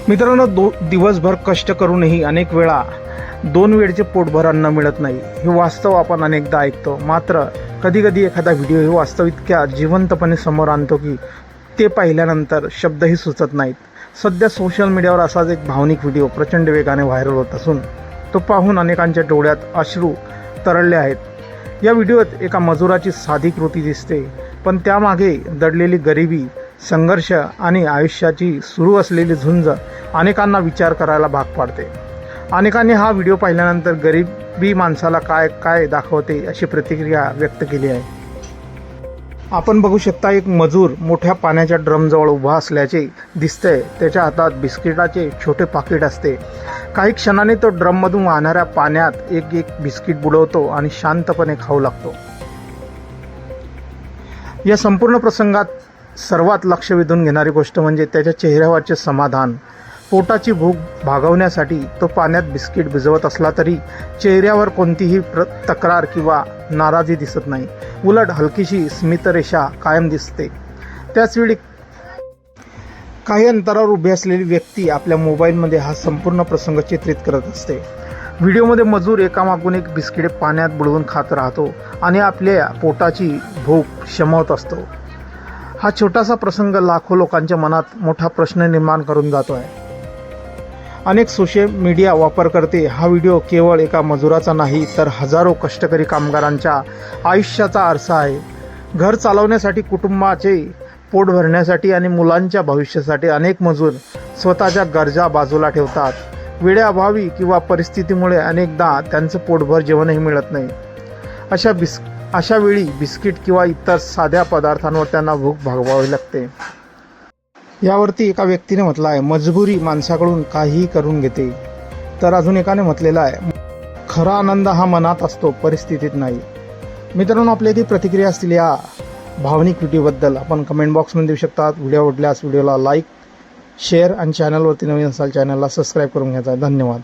मित्रांनो, दिवसभर कष्ट करूनही अनेक वेळा 2 वेळचे पोटभर अन्न मिळत नाही. हे वास्तव आपण अनेकदा ऐकतो. मात्र कधीकधी एखादा व्हिडिओ हे वास्तव इतक्या जिवंतपणे समोर आणतो की ते पाहिल्यानंतर शब्दही सुचत नाहीत. सध्या सोशल मीडियावर असाच एक भावनिक व्हिडिओ प्रचंड वेगाने व्हायरल होत असून तो पाहून अनेकांच्या डोळ्यात अश्रू तरळले आहेत. या व्हिडिओत एका मजुराची साधी कृती दिसते, पण त्यामागे दडलेली गरिबी, संघर्ष आणि आयुष्याची सुरू असलेली झुंज अनेकांना विचार करायला भाग पाडते. अनेकांनी हा व्हिडिओ पाहिल्यानंतर गरिबी माणसाला काय काय दाखवते अशी प्रतिक्रिया व्यक्त केली आहे. आपण बघू शकता, एक मजूर मोठ्या पाण्याच्या ड्रमजवळ उभा असल्याचे दिसतंय. त्याच्या हातात बिस्किटाचे छोटे पाकिट असते. काही क्षणाने तो ड्रममधून वाहणाऱ्या पाण्यात एक एक बिस्किट बुडवतो आणि शांतपणे खाऊ लागतो. या संपूर्ण प्रसंगात सर्वात लक्ष वेधून घेणारी गोष्ट म्हणजे त्याच्या चेहऱ्यावरचे समाधान. पोटाची भूक भागवण्यासाठी तो पाण्यात बिस्किट भिजवत असला तरी चेहऱ्यावर कोणतीही तक्रार किंवा नाराजी दिसत नाही. उलट हलकीशी स्मितरेषा कायम दिसते. त्याचवेळी काही अंतरावर उभी असलेली व्यक्ती आपल्या मोबाईलमध्ये हा संपूर्ण प्रसंग चित्रित करत असते. व्हिडिओमध्ये मजूर एकामागून एक बिस्किटे पाण्यात बुडवून खात राहतो आणि आपल्या पोटाची भूक शमवत असतो. हा छोटासा प्रसंग लाखो लोकांच्या मनात मोठा प्रश्न निर्माण करून जातो आहे. अनेक सोशल मीडिया वापरकर्ते हा व्हिडिओ केवळ एका मजुराचा नाही, तर हजारो कष्टकरी कामगारांच्या आयुष्याचा आरसा आहे. घर चालवण्यासाठी, कुटुंबाचे पोट भरण्यासाठी आणि मुलांच्या भविष्यासाठी अनेक मजूर स्वतःच्या गरजा बाजूला ठेवतात. वेळेअभावी किंवा परिस्थितीमुळे अनेकदा त्यांचं पोटभर जेवणही मिळत नाही. अशा वेळी बिस्किट किंवा इतर साध्या पदार्थांवर त्यांना भूक भागवावी लागते. यावरती एका व्यक्तीने म्हटलं आहे, मजबुरी माणसाकडून काहीही करून घेते. तर अजून एकाने म्हटलेलं आहे, खरा आनंद हा मनात असतो, परिस्थितीत नाही. मित्रांनो, आपल्या इथे प्रतिक्रिया असतील या भावनिक व्हिडिओबद्दल आपण कमेंट बॉक्समध्ये देऊ शकतात. व्हिडिओ आवडल्यास व्हिडिओला लाईक, शेअर आणि चॅनलवरती नवीन असाल चॅनलला सबस्क्राईब करून घ्यायचा. धन्यवाद.